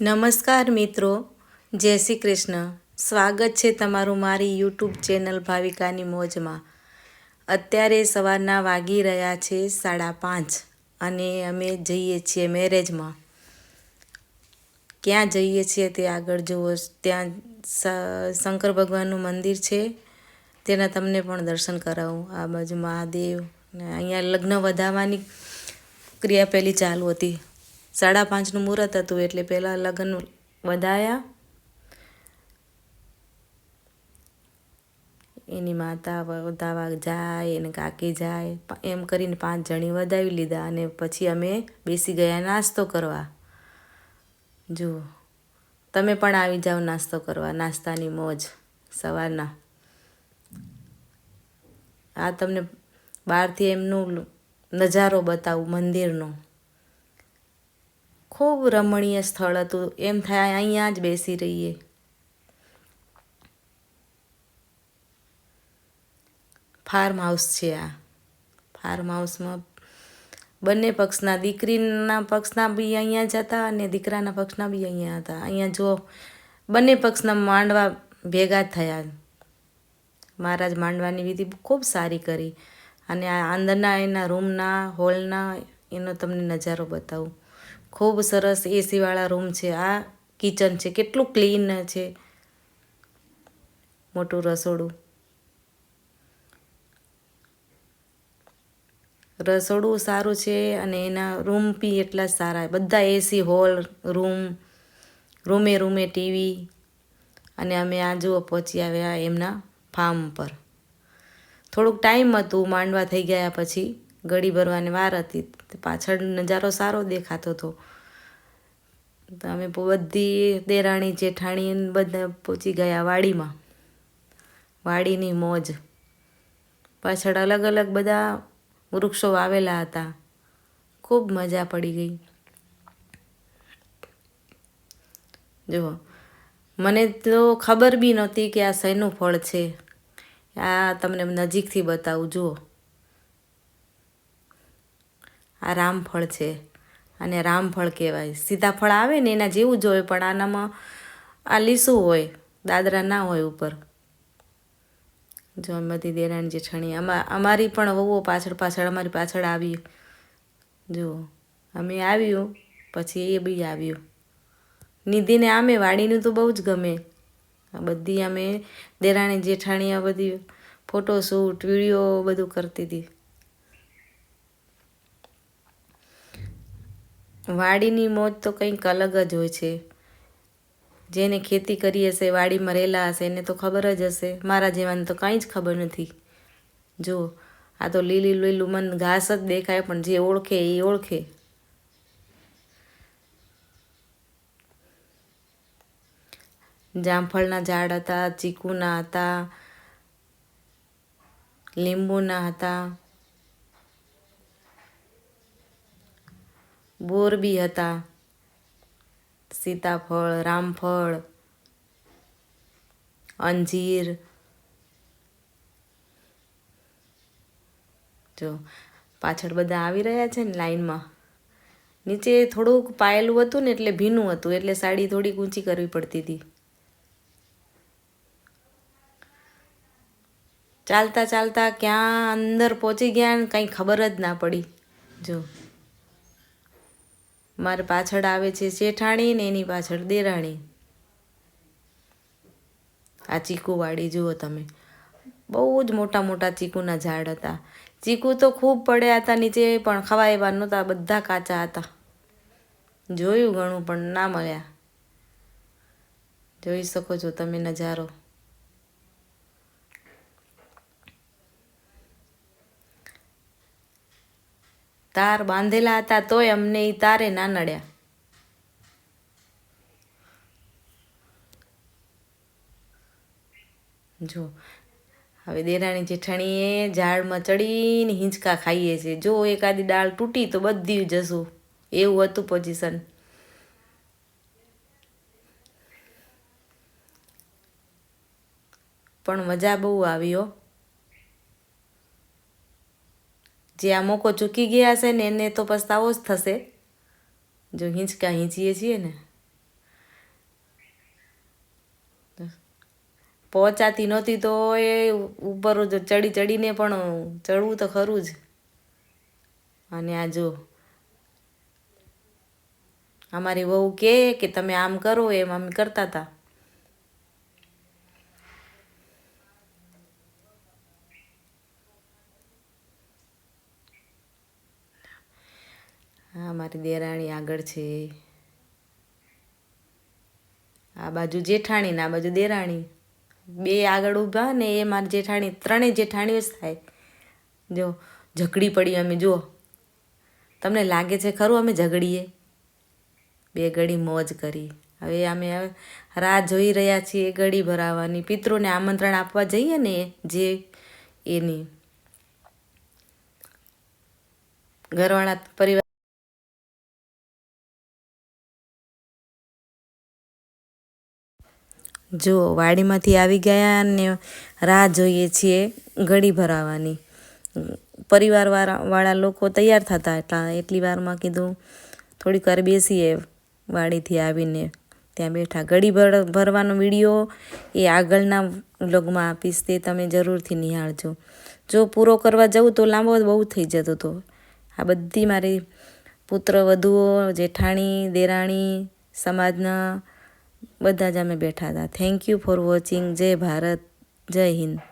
નમસ્કાર મિત્રો, જય શ્રી કૃષ્ણ. સ્વાગત છે તમારું મારી યુટ્યુબ ચેનલ ભાવિકાની મોજમાં. અત્યારે સવારના વાગી રહ્યા છે 5:30 અને અમે જઈએ છીએ મેરેજમાં. ક્યાં જઈએ છીએ તે આગળ જુઓ. ત્યાં શંકર ભગવાનનું મંદિર છે, તેના તમને પણ દર્શન કરાવું. આ બાજુ મહાદેવ ને અહીંયા લગ્ન વધાવવાની ક્રિયા પહેલી ચાલુ હતી. 5:30નું મુહૂર્ત હતું એટલે પહેલાં લગ્ન વધાયા. એની માતા વધાવા જાય અને કાકી જાય એમ કરીને 5 જણી વધાવી લીધા અને પછી અમે બેસી ગયા નાસ્તો કરવા. જુઓ, તમે પણ આવી જાઓ નાસ્તો કરવા. નાસ્તાની મોજ સવારના. આ તમને બહારથી એમનું નજારો બતાવું મંદિરનો. ખૂબ રમણીય સ્થળ હતું. એમ થાય અહીંયા જ બેસી રહીએ. ફાર્મ હાઉસ છે આ. ફાર્મ હાઉસમાં બંને પક્ષના, દીકરીના પક્ષના બી અહીંયા જ હતા અને દીકરાના પક્ષના બી અહીંયા હતા. અહીંયા જો બંને પક્ષના માંડવા ભેગા થયા. મહારાજ માંડવાની વિધિ ખૂબ સારી કરી અને આ અંદરના એના રૂમના હોલના એનો તમને નજારો બતાવું. ખૂબ સરસ એસીવાળા રૂમ છે. આ કિચન છે, કેટલું ક્લીન છે. મોટું રસોડું. રસોડું સારું છે અને એના રૂમ બી એટલા જ સારા. બધા એસી હોલ રૂમે રૂમે ટીવી. અને અમે આ જુઓ પહોંચી આવ્યા એમના ફાર્મ પર. થોડુંક ટાઈમ હતું, માંડવા થઈ ગયા પછી ગળી ભરવાની વાર હતી. પાછળ નજારો સારો દેખાતો હતો. તો અમે બધી દેરાણી જેઠાણી બધા પહોંચી ગયા વાડીમાં. વાડીની મોજ. પાછળ અલગ અલગ બધા વૃક્ષો વાવેલા હતા. ખૂબ મજા પડી ગઈ. જુઓ, મને તો ખબર બી નહોતી કે આ શેનું ફળ છે. આ તમને નજીકથી બતાવું. જુઓ, આ રામફળ છે અને રામફળ કહેવાય. સીતાફળ આવે ને એના જેવું જ હોય, પણ આનામાં આ લીસું હોય, દાદરા ના હોય ઉપર. જો બધી દેરાણી જેઠાણી અમારી પણ વહુઓ પાછળ અમારી પાછળ આવી. જુઓ, અમે આવ્યું પછી એ બી આવ્યું. નિધિને આમે વાડીનું તો બહુ જ ગમે. બધી અમે દેરાણી જેઠાણી આ બધી ફોટોશૂટ વિડીયો બધું કરતી હતી. વાડીની મોજ તો કંઈક અલગ જ હોય છે. જેને ખેતી કરી હશે, વાડીમાં રહેલા હશે એને તો ખબર જ હશે. મારા જેવાને તો કાંઈ જ ખબર નથી. જો આ તો લીલું મન ઘાસ જ દેખાય, પણ જે ઓળખે એ ઓળખે. જામફળના ઝાડ હતા, ચીકુના હતા, લીંબુના હતા, બોર બી હતા, સીતાફળ, રામફળ, અંજીર. જો પાછળ બધા આવી રહ્યા છે ને લાઈનમાં. નીચે થોડુંક પાયેલું હતું ને એટલે ભીનું હતું, એટલે સાડી થોડીક ઊંચી કરવી પડતી હતી. ચાલતા ચાલતા ક્યાં અંદર પહોંચી ગયા ને કંઈ ખબર જ ના પડી. જો મારે પાછળ આવે છે જેઠાણી ને એની પાછળ દેરાણી. આ ચીકુવાડી જુઓ તમે. બહુ જ મોટા મોટા ચીકુના ઝાડ હતા. ચીકુ તો ખૂબ પડ્યા હતા નીચે, પણ ખવાય એવા નહોતા. બધા કાચા હતા. જોયું ઘણું પણ ના મળ્યા. જોઈ શકો છો તમે નજારો. તાર બાંધેલા હતા તોય અમને એ તારે ના નડ્યા. જો હવે દેરાણી જેઠાણીએ ઝાડમાં ચડીને હિંચકા ખાઈએ છે. જો એકાદી ડાળ તૂટી તો બધી જશું, એવું હતું પોઝિશન. પણ મજા બહુ આવી હો. જે આ મોકો ચૂકી ગયા છે ને એને તો પસ્તાવો જ થશે. જો હિંચકા હિંચીએ છીએ ને. પહોંચાતી નહોતી તો એ ઉપર ચડીને પણ ચડવું તો ખરું જ. અને આ જો અમારી વહુ કે તમે આમ કરો એમ અમે કરતા હતા. હા મારી દેરાણી આગળ છે, આ બાજુ જેઠાણી ને આ બાજુ દેરાણી, બે આગળ ઊભા ને એ મારી જેઠાણી, ત્રણેય જેઠાણીઓ જ થાય. જો ઝઘડી પડી અમે, જુઓ તમને લાગે છે ખરું અમે ઝઘડીએ? બે ઘડી મોજ કરી. હવે અમે રાહ જોઈ રહ્યા છીએ ગળી ભરાવાની, પિતૃને આમંત્રણ આપવા જઈએ ને જે એની ઘરવાળા પરિવાર. જો વાડીમાંથી આવી ગયા ને રાહ જોઈએ છીએ ગળી ભરાવાની. પરિવારવાળા લોકો તૈયાર થતા એટલી વારમાં કીધું થોડીક વાર બેસીએ. વાડીથી આવીને ત્યાં બેઠા. ગળી ભરવાનો વિડીયો એ આગળના વ્લોગમાં આપીશ, તે તમે જરૂરથી નિહાળજો. જો પૂરો કરવા જવું તો લાંબો બહુ થઈ જતો હતો. આ બધી મારી પુત્ર વધુઓ, જેઠાણી, દેરાણી, સમાજના બધા જ અમે બેઠા હતા. Thank you for watching. જય ભારત, જય હિન્દ.